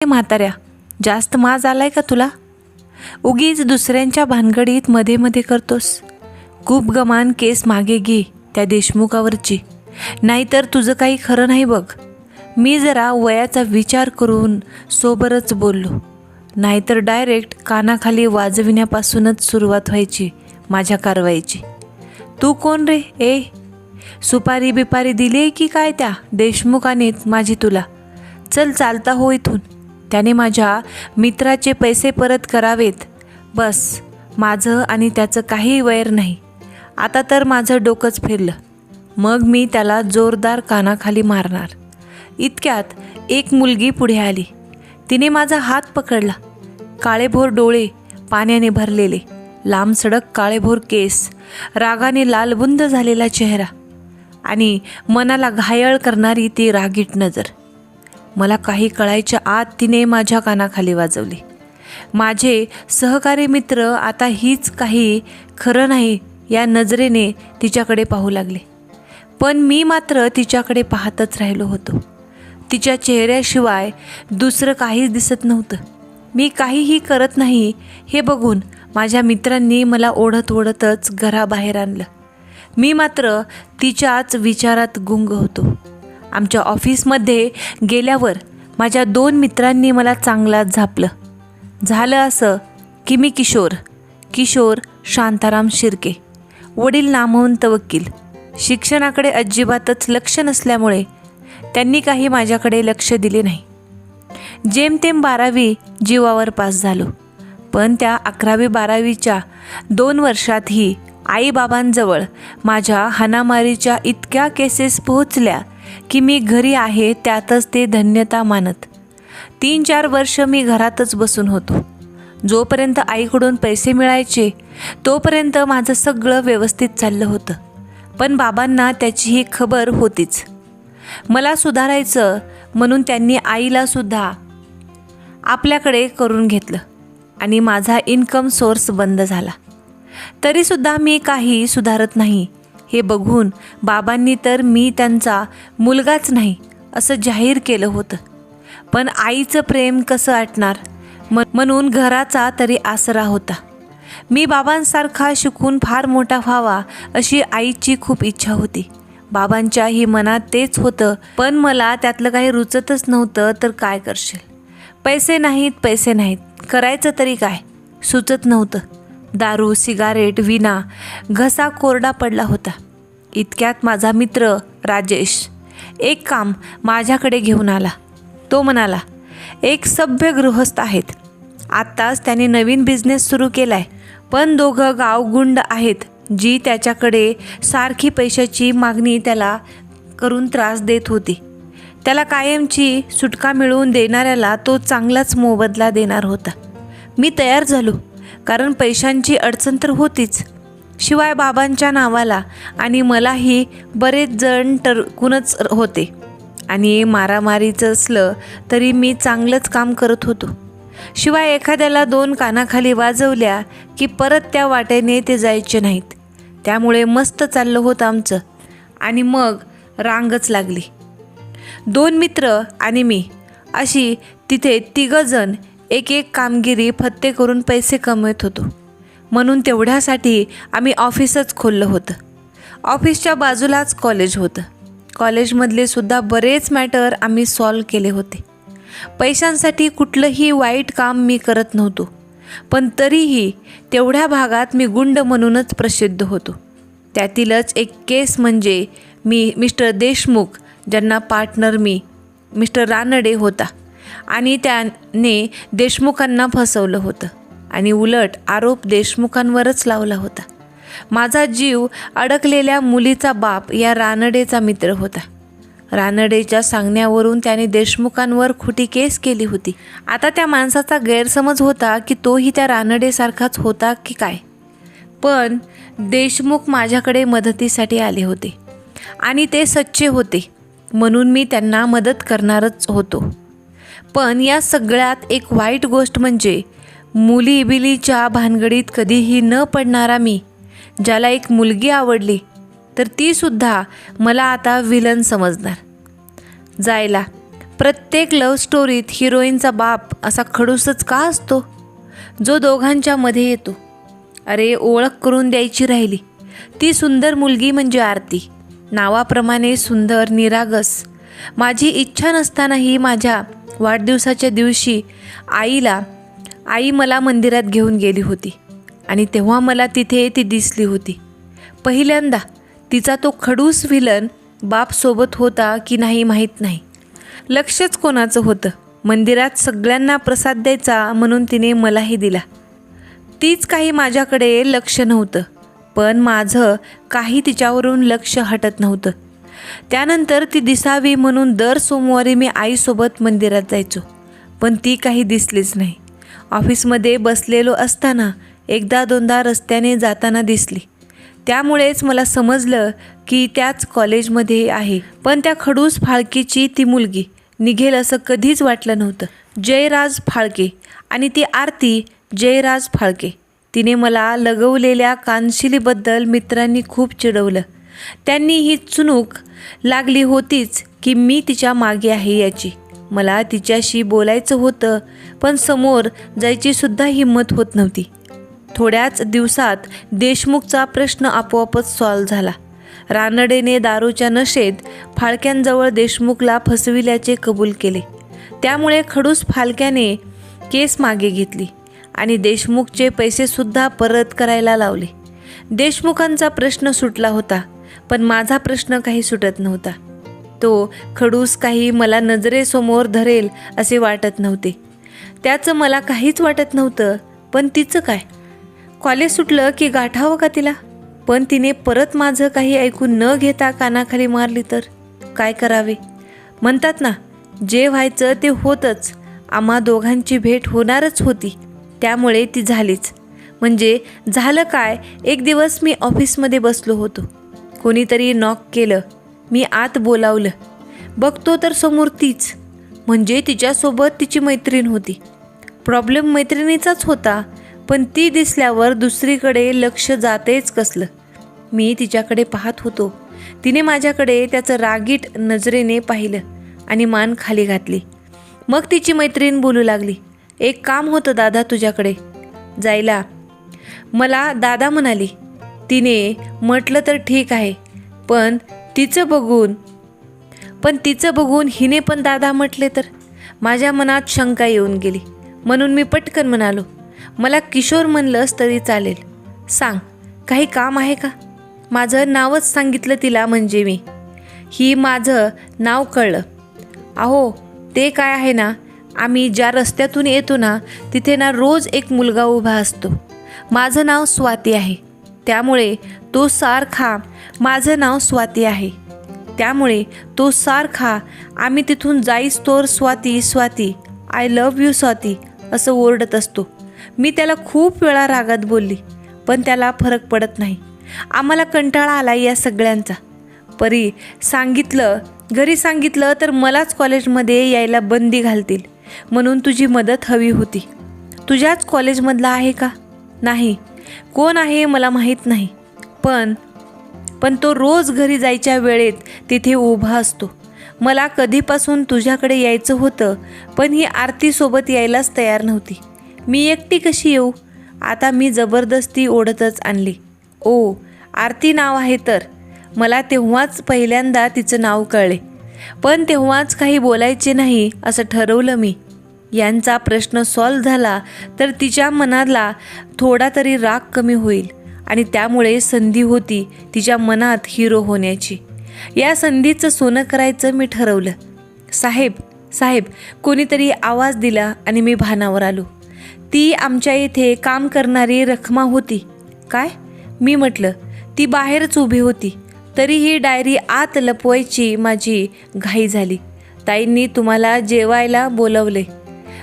म्हाताऱ्या, जास्त माज आलाय का तुला? उगीच दुसऱ्यांच्या भानगडीत मध्ये मध्ये करतोस. खूप गमान केस मागे घे त्या देशमुखावरची, नाहीतर तुझं काही खरं नाही बघ. मी जरा वयाचा विचार करून सोबरच बोललो, नाहीतर डायरेक्ट कानाखाली वाजविण्यापासूनच सुरुवात व्हायची माझ्या कारवाईची. तू कोण रे? सुपारी बिपारी दिली की काय त्या देशमुखानेच माझी तुला? चल चालता हो इथून. त्याने माझ्या मित्राचे पैसे परत करावेत. बस, माझं आणि त्याचं काही वैर नाही. आता तर माझं डोकंच फिरलं. मग मी त्याला जोरदार कानाखाली मारणार. इतक्यात एक मुलगी पुढे आली. तिने माझा हात पकडला. काळेभोर डोळे, पाण्याने भरलेले, लांब सडक काळेभोर केस, रागाने लालबुंद झालेला चेहरा आणि मनाला घायल करणारी ती रागीट नजर. मला काही कळायच्या आत तिने माझ्या कानाखाली वाजवली. माझे सहकारी मित्र आता हीच काही खरं नाही या नजरेने तिच्याकडे पाहू लागले. पण मी मात्र तिच्याकडे पाहतच राहिलो होतो. तिच्या चेहऱ्याशिवाय दुसरं काहीच दिसत नव्हतं. मी काहीही करत नाही हे बघून माझ्या मित्रांनी मला ओढत ओढतच घराबाहेर आणलं. मी मात्र तिच्याच विचारात गुंग होतो. आमच्या ऑफिसमध्ये गेल्यावर माझ्या 2 मित्रांनी मला चांगलाच झापलं. झालं असं की मी किशोर शांताराम शिर्के, वडील नामवंत वकील. शिक्षणाकडे अजिबातच लक्ष नसल्यामुळे त्यांनी काही माझ्याकडे लक्ष दिले नाही. जेमतेम 12वी जीवावर पास झालो. पण त्या 11वी-12वीच्या 2 वर्षातही आईबाबांजवळ माझ्या हाणामारीच्या इतक्या केसेस पोहोचल्या की मी घरी आहे त्यातच ते धन्यता मानत. 3-4 वर्ष मी घरातच बसून होतो. जोपर्यंत आईकडून पैसे मिळायचे तोपर्यंत माझं सगळं व्यवस्थित चाललं होतं. पण बाबांना त्याचीही खबर होतीच. मला सुधारायचं म्हणून त्यांनी आईला सुद्धा आपल्याकडे करून घेतलं आणि माझा इन्कम सोर्स बंद झाला. तरीसुद्धा मी काही सुधारत नाही हे बघून बाबांनी तर मी त्यांचा मुलगाच नाही असं जाहीर केलं होतं. पण आईचं प्रेम कसं आटणार म्हणून घराचा तरी आसरा होता. मी बाबांसारखा शिकून फार मोठा व्हावा अशी आईची खूप इच्छा होती. बाबांच्याही मनात तेच होतं, पण मला त्यातलं काही रुचतच नव्हतं. तर काय करशील? पैसे नाहीत, करायचं तरी काय सुचत नव्हतं. दारू, सिगारेट विना घसा कोरडा पडला होता. इतक्यात माझा मित्र राजेश एक काम माझ्याकडे घेऊन आला. तो म्हणाला, एक सभ्य गृहस्थ आहेत. आत्ताच त्याने नवीन बिझनेस सुरू केलाय, पण 2 गावगुंड आहेत जी त्याच्याकडे सारखी पैशाची मागणी त्याला करून त्रास देत होती. त्याला कायमची सुटका मिळवून देणाऱ्याला तो चांगलाच मोबदला देणार होता. मी तयार झालो, कारण पैशांची अडचण तर होतीच. शिवाय बाबांच्या नावाला आणि मलाही बरेच जण टरकूनच होते. आणि मारामारीचं असलं तरी मी चांगलंच काम करत होतो. शिवाय एखाद्याला 2 कानाखाली वाजवल्या की परत त्या वाटेने ते जायचे नाहीत. त्यामुळे मस्त चाललं होतं आमचं. आणि मग रांगच लागली. 2 मित्र आणि मी अशी तिथे 3 जण एक कामगिरी फत्ते करून पैसे कमवत होतो. म्हणून तेवढ्यासाठी आम्ही ऑफिसच खोललं होतं. ऑफिसच्या बाजूलाच कॉलेज होतं. कॉलेजमधले सुद्धा बरेच मॅटर आम्ही सॉल्व केले होते. पैशांसाठी कुठलंही वाईट काम मी करत नव्हतो. पण तरीही तेवढ्या भागात मी गुंड म्हणूनच प्रसिद्ध होतो. त्यातीलच एक केस म्हणजे मिस्टर देशमुख, ज्यांना पार्टनर मिस्टर रानडे होता आणि त्याने देशमुखांना फसवलं होतं आणि उलट आरोप देशमुखांवरच लावला होता. माझा जीव अडकलेल्या मुलीचा बाप या रानडेचा मित्र होता. रानडेच्या सांगण्यावरून त्याने देशमुखांवर खोटी केस केली होती. आता त्या माणसाचा गैरसमज होता की तोही त्या रानडेसारखाच होता की काय. पण देशमुख माझ्याकडे मदतीसाठी आले होते आणि ते सच्चे होते, म्हणून मी त्यांना मदत करणारच होतो. पण या सगळ्यात एक वाईट गोष्ट म्हणजे मुली-बिलीच्या भानगडीत कधीही न पडणारा मी, ज्याला एक मुलगी आवडली तर ती सुद्धा मला आता विलन समजणार. जायला प्रत्येक लव्ह स्टोरीत हिरोईनचा बाप असा खडूसच का असतो, जो दोघांच्या मध्ये येतो? अरे ओळख करून द्यायची राहिली. ती सुंदर मुलगी म्हणजे आरती. नावाप्रमाणे सुंदर, निरागस. माझी इच्छा नसतानाही माझ्या वाढदिवसाच्या दिवशी आई मला मंदिरात घेऊन गेली होती आणि तेव्हा मला तिथे ती दिसली होती पहिल्यांदा. तिचा तो खडूस व्हिलन बाप सोबत होता की नाही माहीत नाही. लक्षच कोणाचं होतं. मंदिरात सगळ्यांना प्रसाद द्यायचा म्हणून तिने मलाही दिला. तीच काही माझ्याकडे लक्ष नव्हतं, पण माझं काही तिच्यावरून लक्ष हटत नव्हतं. त्यानंतर ती दिसावी म्हणून दर सोमवारी मी आईसोबत मंदिरात जायचो, पण ती काही दिसलीच नाही. ऑफिसमध्ये बसलेलो असताना एकदा दोनदा रस्त्याने जाताना दिसली. त्यामुळेच मला समजलं की त्याच कॉलेजमध्ये आहे. पण त्या खडूस फाळकेची ती मुलगी निघेल असं कधीच वाटलं नव्हतं. जयराज फाळके आणि ती आरती जयराज फाळके. तिने मला लगवलेल्या कानशिलीबद्दल मित्रांनी खूप चिडवलं. त्यांनी ही चुणूक लागली होतीच की मी तिच्या मागे आहे याची. मला तिच्याशी बोलायचं होतं, पण समोर जायची सुद्धा हिंमत होत नव्हती. थोड्याच दिवसात देशमुखचा प्रश्न आपोआपच सॉल्व्ह झाला. रानडेने दारूच्या नशेत फाळक्यांजवळ देशमुखला फसविल्याचे कबूल केले. त्यामुळे खडूस फाळक्याने केस मागे घेतली आणि देशमुखचे पैसेसुद्धा परत करायला लावले. देशमुखांचा प्रश्न सुटला होता, पण माझा प्रश्न काही सुटत नव्हता. तो खडूस काही मला नजरेसमोर धरेल असे वाटत नव्हते. त्याचं मला काहीच वाटत नव्हतं, पण तिचं काय? कॉलेज सुटलं की गाठावं का तिला? पण तिने परत माझं काही ऐकून न घेता कानाखाली मारली तर काय करावे? म्हणतात ना, जे व्हायचं ते होतंच. आम्हा दोघांची भेट होणारच होती, त्यामुळे ती झालीच. म्हणजे झालं काय, एक दिवस मी ऑफिसमध्ये बसलो होतो. कोणीतरी नॉक केलं. मी आत बोलावलं. बघतो तर समोर तीच, म्हणजे तिच्यासोबत तिची मैत्रीण होती. प्रॉब्लेम मैत्रिणीचाच होता, पण ती दिसल्यावर दुसरीकडे लक्ष जातेच कसलं. मी तिच्याकडे पाहत होतो. तिने माझ्याकडे त्याचं रागीट नजरेने पाहिलं आणि मान खाली घातली. मग तिची मैत्रीण बोलू लागली, एक काम होतं दादा तुझ्याकडे जायला. मला दादा म्हणाली. तिने म्हटलं तर ठीक आहे, पण तिचं बघून हिने पण दादा म्हटले तर माझ्या मनात शंका येऊन गेली. म्हणून मी पटकन म्हणालो, मला किशोर म्हणलंस तरी चालेल. सांग, काही काम आहे का? माझं नावच सांगितलं तिला. म्हणजे ही माझं नाव कळलं. अहो ते काय आहे ना, आम्ही ज्या रस्त्यातून येतो ना, तिथे ना रोज एक मुलगा उभा असतो. माझं नाव स्वाती आहे, त्यामुळे तो सारखा आम्ही तिथून जाईस्तोवर Swati Swati, I love you Swati असं ओरडत असतो. मी त्याला खूप वेळा रागात बोलली, पण त्याला फरक पडत नाही. आम्हाला कंटाळा आला या सगळ्यांचा. घरी सांगितलं तर मलाच कॉलेजमध्ये यायला बंदी घालतील, म्हणून तुझी मदत हवी होती. तुझ्याच कॉलेजमधला आहे का? नाही. कोण आहे मला माहीत नाही, पण तो रोज घरी जायच्या वेळेत तिथे उभा असतो. मला कधीपासून तुझ्याकडे यायचं होतं, पण ही आरतीसोबत यायलाच तयार नव्हती. मी एकटी कशी येऊ? आता मी जबरदस्ती ओढतच आणली. ओ, आरती नाव आहे तर. मला तेव्हाच पहिल्यांदा तिचं नाव कळले, पण तेव्हाच काही बोलायचे नाही असं ठरवलं मी. यांचा प्रश्न सॉल्व्ह झाला तर तिच्या मनाला थोडा तरी राग कमी होईल आणि त्यामुळे संधी होती तिच्या मनात हिरो होण्याची. या संधीचं सोनं करायचं मी ठरवलं. साहेब कोणीतरी आवाज दिला आणि मी भानावर आलो. ती आमच्या इथे काम करणारी रखमा होती. काय? मी म्हटलं. ती बाहेरच उभी होती, तरी ही डायरी आत लपवायची माझी घाई झाली. ताईंनी तुम्हाला जेवायला बोलवले,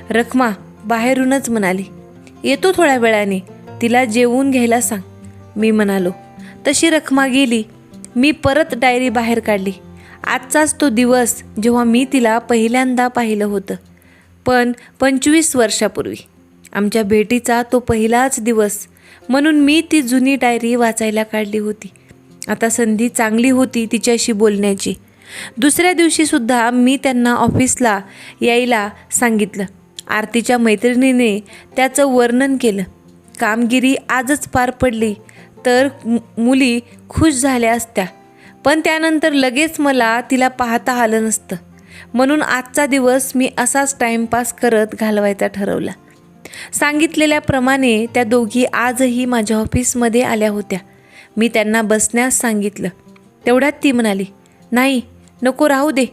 रखमा बाहेरूनच म्हणाली. येतो थोड्या वेळाने, तिला जेवून घ्यायला सांग, मी म्हणालो. तशी रखमा गेली. मी परत डायरी बाहेर काढली. आजचाच तो दिवस जेव्हा मी तिला पहिल्यांदा पाहिलं होतं, पण 25 वर्षापूर्वी. आमच्या भेटीचा तो पहिलाच दिवस, म्हणून मी ती जुनी डायरी वाचायला काढली होती. आता संधी चांगली होती तिच्याशी बोलण्याची. दुसऱ्या दिवशीसुद्धा मी त्यांना ऑफिसला यायला सांगितलं. आरतीच्या मैत्रिणीने त्याचं वर्णन केलं. कामगिरी आजच पार पडली तर मुली खुश झाल्या असत्या, पण त्यानंतर लगेच मला तिला पाहता आलं नसतं. म्हणून आजचा दिवस मी असाच टाईमपास करत घालवायचा ठरवला. सांगितलेल्याप्रमाणे त्या दोघी आजही माझ्या ऑफिसमध्ये आल्या होत्या. मी त्यांना बसण्यास सांगितलं. तेवढ्यात ती म्हणाली, नाही नको, राहू दे,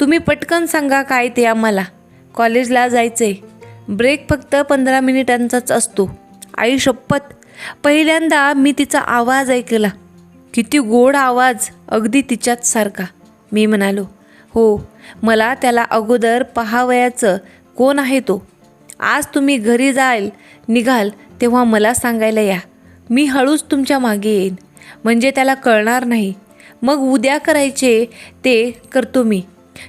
तुम्ही पटकन सांगा काय ते आम्हाला. कॉलेजला जायचं आहे. ब्रेक फक्त 15 मिनिटांचाच असतो. आई शपथ, पहिल्यांदा मी तिचा आवाज ऐकला. किती गोड आवाज, अगदी तिच्याच सारखा. मी म्हणालो, हो, मला त्याला अगोदर पाहावयाचं. कोण आहे तो? आज तुम्ही घरी निघाल तेव्हा मला सांगायला या. मी हळूच तुमच्या मागे येईन, म्हणजे त्याला कळणार नाही. मग उद्या करायचे ते करतो मी.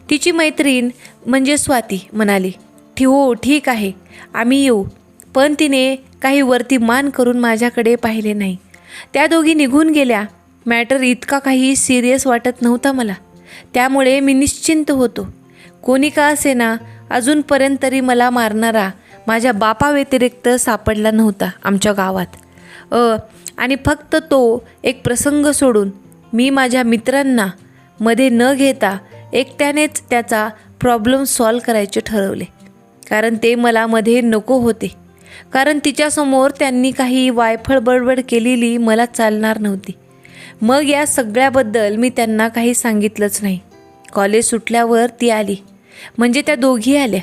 तिची मैत्रीण म्हणजे स्वाती म्हणाली, हो ठीक आहे, आम्ही येऊ. पण तिने काही वरती मान करून माझ्याकडे पाहिले नाही. त्या दोघी निघून गेल्या. मॅटर इतका काही सिरियस वाटत नव्हता मला, त्यामुळे मी निश्चिंत होतो. कोणी का असेना, अजूनपर्यंत तरी मला मारणारा माझ्या बापाव्यतिरिक्त सापडला नव्हता आमच्या गावात. आणि फक्त तो एक प्रसंग सोडून मी माझ्या मित्रांना मध्ये न घेता एकट्यानेच त्याचा प्रॉब्लेम सॉल्व करायचे ठरवले. कारण ते मला मध्ये नको होते. कारण तिच्यासमोर त्यांनी काही वायफळ बडबड केलेली मला चालणार नव्हती. मग या सगळ्याबद्दल मी त्यांना काही सांगितलंच नाही. कॉलेज सुटल्यावर ती आली, म्हणजे त्या दोघी आल्या.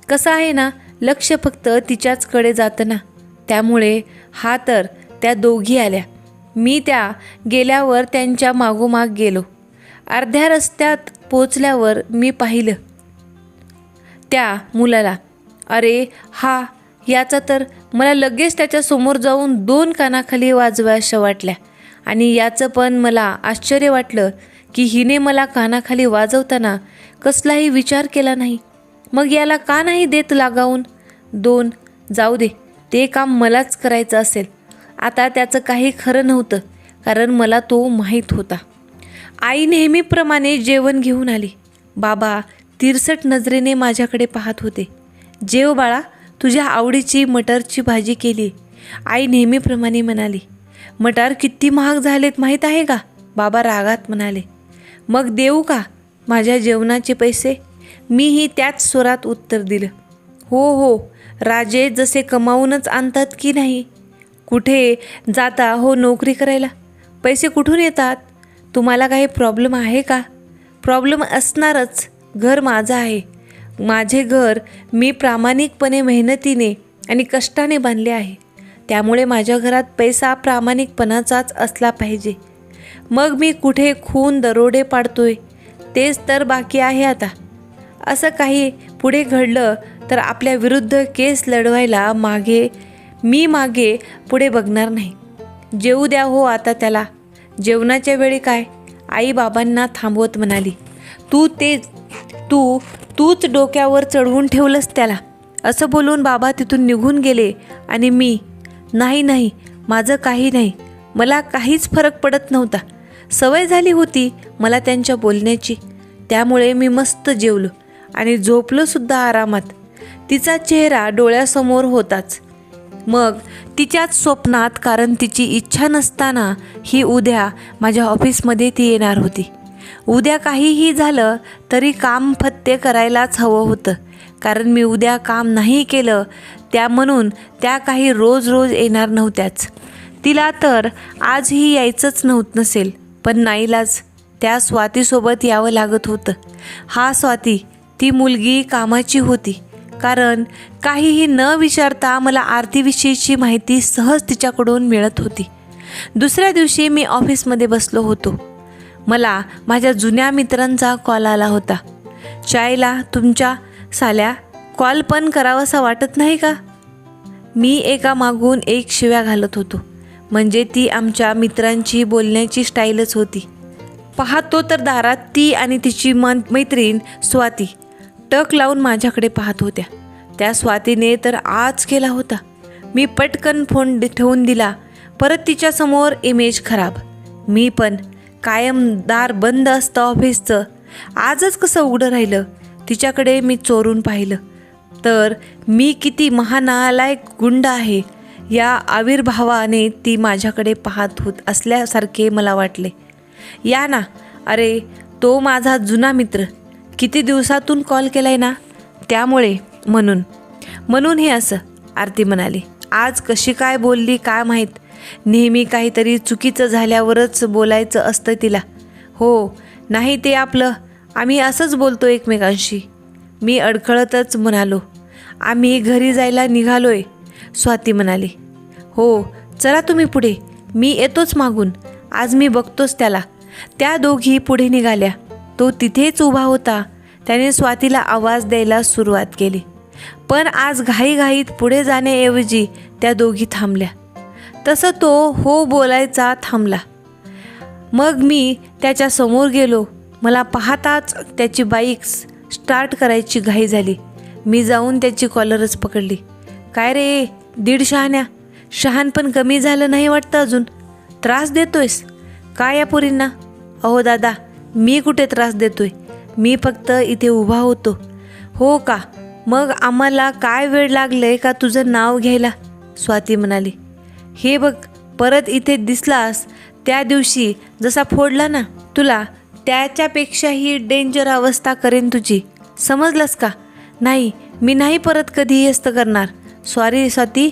कसं आहे ना, लक्ष फक्त तिच्याचकडे जातं ना, त्यामुळे हा तर त्या दोघी आल्या. मी त्या गेल्यावर त्यांच्या मागोमाग गेलो. अर्ध्या रस्त्यात पोचल्यावर मी पाहिलं त्या मुलाला. अरे हा, याचा तर मला लगेच त्याच्या समोर जाऊन 2 कानाखाली वाजवायशा वाटल्या. आणि याचं पण मला आश्चर्य वाटलं की हिने मला कानाखाली वाजवताना कसलाही विचार केला नाही. मग याला का नाही देत लागावून? 2 जाऊ दे, ते काम मलाच करायचं असेल. आता त्याचं काही खरं नव्हतं, कारण मला तो माहीत होता. आई नेहमीप्रमाणे जेवण घेऊन आली. बाबा तिरसट नजरेने माझ्याकडे पाहत होते. जेव बाळा, तुझ्या आवडीची मटरची भाजी केली. आई नेहमीप्रमाणे म्हणाली. मटार किती महाग झालेत माहीत आहे का? बाबा रागात म्हणाले. मग देऊ का माझ्या जेवणाचे पैसे? मीही त्याच स्वरात उत्तर दिलं. हो हो, राजे जसे कमावूनच आणतात की नाही. कुठे जाता हो नोकरी करायला? पैसे कुठून येतात? तुम्हाला काही प्रॉब्लेम आहे का? प्रॉब्लेम असणारच. घर माझं आहे. माझे घर मी प्रामाणिकपणे मेहनतीने आणि कष्टाने बांधले आहे. त्यामुळे माझ्या घरात पैसा प्रामाणिकपणाचाच असला पाहिजे. मग मी कुठे खून दरोडे पाडतोय तेच तर बाकी आहे आता. असं काही पुढे घडलं तर आपल्या विरुद्ध केस लढवायला मागे पुढे बघणार नाही. जेवू द्या हो आता त्याला. जेवणाच्या वेळी काय? आई बाबांना थांबवत म्हणाली. तूच डोक्यावर चढवून ठेवलंस त्याला. असं बोलून बाबा तिथून निघून गेले. आणि मी, नाही, माझं काही नाही. मला काहीच फरक पडत नव्हता. सवय झाली होती मला त्यांच्या बोलण्याची. त्यामुळे मी मस्त जेवलो आणि झोपलोसुद्धा आरामात. तिचा चेहरा डोळ्यासमोर होताच. मग तिच्याच स्वप्नात, कारण तिची इच्छा नसताना ही उद्या माझ्या ऑफिसमध्ये ती येणार होती. उद्या काहीही झालं तरी काम फत्ते करायलाच हवं होतं, कारण मी उद्या काम नाही केलं म्हणून त्या काही रोज येणार नव्हत्याच. तिला तर आजही यायचंच नसेल, पण नाईलाज त्या स्वातीसोबत यावं लागत होतं. हा स्वाती, ती मुलगी कामाची होती, कारण काहीही न विचारता मला आरतीविषयीची माहिती सहज तिच्याकडून मिळत होती. दुसऱ्या दिवशी मी ऑफिसमध्ये बसलो होतो. मला माझ्या जुन्या मित्रांचा कॉल आला होता. चायला तुमच्या साल्या कॉल पण करावासा वाटत नाही का? मी एका मागून एक शिव्या घालत होतो. म्हणजे ती आमच्या मित्रांची बोलण्याची स्टाईलच होती. पाहतो तर दारात ती आणि तिची मैत्रीण स्वाती टक लावून माझ्याकडे पाहत होत्या. त्या स्वातीने तर आज केला होता. मी पटकन फोन ठेवून दिला. परत तिच्यासमोर इमेज खराब. मी पण कायम दार बंद असतं ऑफिसचं, आजच कसं उघडं राहिलं? तिच्याकडे मी चोरून पाहिलं तर मी किती महानालायक गुंड आहे या आविर्भावाने ती माझ्याकडे पाहत होत असल्यासारखे मला वाटले. या ना, अरे तो माझा जुना मित्र, किती दिवसातून कॉल केलाय ना, त्यामुळे म्हणून हे असं. आरती म्हणाली. आज कशी काय बोलली काय माहीत, नेहमी काहीतरी चुकीचं झाल्यावरच बोलायचं असतं तिला. हो, नाही ते आपलं, आम्ही असंच बोलतो एकमेकांशी. मी अडखळतच म्हणालो. आम्ही घरी जायला निघालोय. स्वाती म्हणाली. हो, चला तुम्ही पुढे, मी येतोच मागून. आज मी बघतोच त्याला. त्या दोघी पुढे निघाल्या. तो तिथेच उभा होता. त्याने स्वातीला आवाज द्यायला सुरुवात केली, पण आज घाईघाईत पुढे जाण्याऐवजी त्या दोघी थांबल्या. तसं तो हो बोलायचा थांबला. मग मी त्याच्या समोर गेलो. मला पाहताच त्याची बाईक स्टार्ट करायची घाई झाली. मी जाऊन त्याची कॉलरच पकडली. काय रे, दीड शहाण पण कमी झालं नाही वाटतं अजून. त्रास देतोयस काय या पोरींना? अहो दादा, मी कुठे त्रास देतोय, मी फक्त इथे उभा होतो. हो का, मग आम्हाला काय वेळ लागले का तुझं नाव घ्यायला? स्वाती म्हणाली. हे बघ, परत इथे दिसलास त्या दिवशी जसा फोडला ना तुला, त्याच्यापेक्षाही डेंजर अवस्था करेन तुझी, समजलंस का? नाही, मी नाही परत कधीही असतं करणार. सॉरी स्वाती,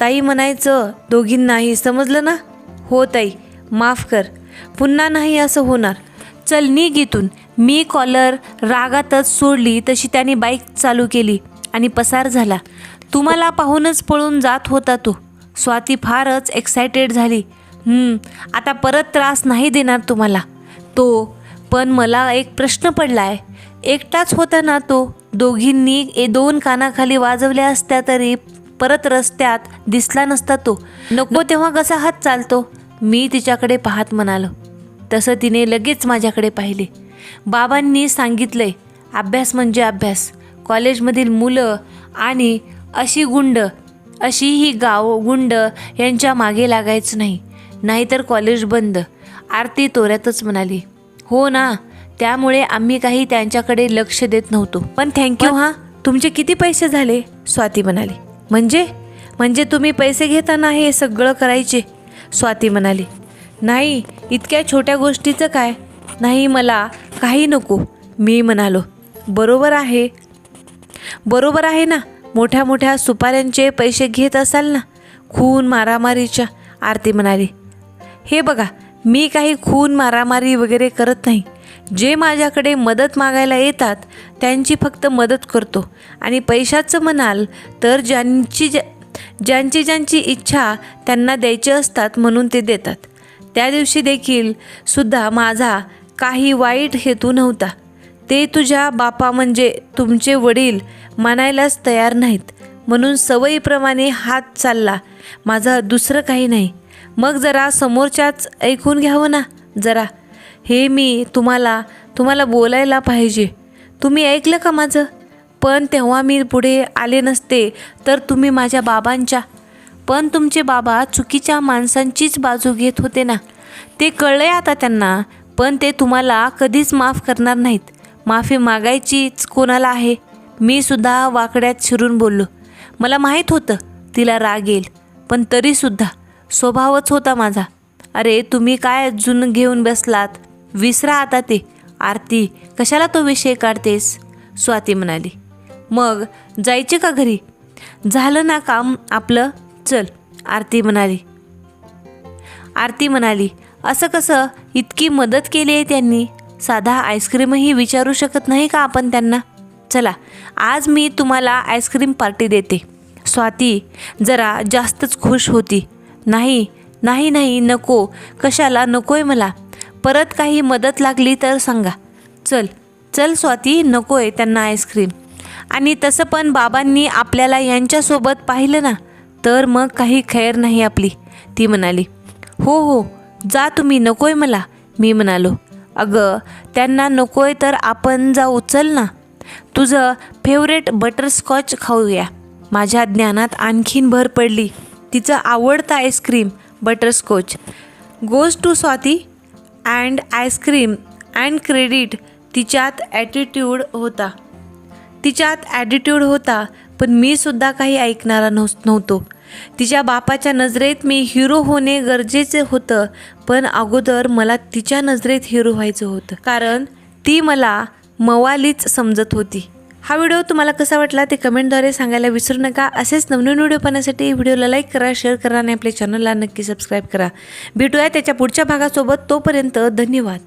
ताई म्हणायचं दोघींनाही, समजलं ना? हो ताई, माफ कर, पुन्हा नाही असं होणार. चल निघ इथून. मी कॉलर रागातच सोडली तशी त्याने बाईक चालू केली आणि पसार झाला. तुम्हाला पाहूनच पळून जात होता तो. स्वाती फारच एक्सायटेड झाली. आता परत त्रास नाही देणार तुम्हाला तो. पण मला एक प्रश्न पडलाय, एकटाच होता ना तो? दोघींनी दोन कानाखाली वाजवल्या असत्या तरी परत रस्त्यात दिसला नसता तो. नको तेव्हा कसा हात चालतो? मी तिच्याकडे पाहत म्हणालो. तसं तिने लगेच माझ्याकडे पाहिले. बाबांनी सांगितलंय, अभ्यास म्हणजे अभ्यास. कॉलेजमधील मुलं आणि अशी ही गुंड यांच्या मागे लागायचं नाही, नाहीतर कॉलेज बंद. आरती तोऱ्यातच म्हणाली. हो ना, त्यामुळे आम्ही काही त्यांच्याकडे लक्ष देत नव्हतो. पण थँक्यू हां, तुमचे किती पैसे झाले? स्वाती म्हणाली. म्हणजे तुम्ही पैसे घेताना हे सगळं करायचे? स्वाती म्हणाली. नाही, इतक्या छोट्या गोष्टीचं काय? नाही, मला काही नको. मी म्हणालो. बरोबर आहे ना, मोठ्या मोठ्या सुपाऱ्यांचे पैसे घेत असाल ना, खून मारामारीच्या. आरती म्हणाली. हे बघा, मी काही खून मारामारी वगैरे करत नाही. जे माझ्याकडे मदत मागायला येतात त्यांची फक्त मदत करतो. आणि पैशाचं म्हणाल तर ज्यांची इच्छा त्यांना द्यायचे असतात म्हणून ते देतात. त्या दिवशी देखील सुद्धा माझा काही वाईट हेतू नव्हता. ते तुझ्या बापा म्हणजे तुमचे वडील मानायलाच तयार नाहीत म्हणून सवयीप्रमाणे हात चालला माझा, दुसरं काही नाही. मग जरा समोरच्याच ऐकून घ्यावं ना जरा. हे मी तुम्हाला बोलायला पाहिजे. तुम्ही ऐकलं का माझं? पण तेव्हा मी पुढे आले नसते तर तुम्ही माझ्या बाबांच्या. पण तुमचे बाबा चुकीच्या माणसांचीच बाजू घेत होते ना, ते कळलंय आता त्यांना. पण ते तुम्हाला कधीच माफ करणार नाहीत. माफी मागायचीच कोणाला आहे? मी सुद्धा वाकड्यात शिरून बोललो. मला माहीत होतं तिला राग येईल, पण तरीसुद्धा स्वभावच होता माझा. अरे तुम्ही काय अजून घेऊन बसलात? विसरा आता ते. आरती, कशाला तो विषय काढतेस? स्वाती म्हणाली. मग जायचे का घरी? झालं ना काम आपलं, चल. आरती म्हणाली. असं कसं? इतकी मदत केली आहे त्यांनी, साधा आईस्क्रीमही विचारू शकत नाही का आपण त्यांना? चला, आज मी तुम्हाला आईस्क्रीम पार्टी देते. स्वाती जरा जास्तच खुश होती. नाही, नको. कशाला नकोय मला. परत काही मदत लागली तर सांगा. चल स्वाती, नकोय त्यांना आईस्क्रीम. आणि तसं पण बाबांनी आपल्याला यांच्यासोबत पाहिलं ना तर मग काही खैर नाही आपली. ती म्हणाली. हो, जा तुम्ही, नकोय मला. मी म्हणालो. अगं त्यांना नकोय तर आपण जाऊ, चल ना. तुझं फेवरेट बटरस्कॉच खाऊया. माझ्या ज्ञानात आणखीन भर पडली. तिचं आवडतं ice cream butterscotch. Goes to Swati. And ice cream and credit तिच्यात ॲटिट्यूड होता, पण मी सुद्धा काही ऐकणारा नव्हतो. तिच्या बापाच्या नजरेत मी हिरो होणे गरजेचे होतं, पण अगोदर मला तिच्या नजरेत हिरो व्हायचं होतं, कारण ती मला मवालीच समजत होती. हा व्हिडिओ तुम्हाला कसा वाटला ते कमेंटद्वारे सांगायला विसरू नका. असेच नवनवीन व्हिडिओ पाहण्यासाठी व्हिडिओला लाईक करा, शेअर करा आणि आपल्या चॅनलला नक्की सबस्क्राईब करा. भेटूया त्याच्या पुढच्या भागासोबत. तोपर्यंत धन्यवाद.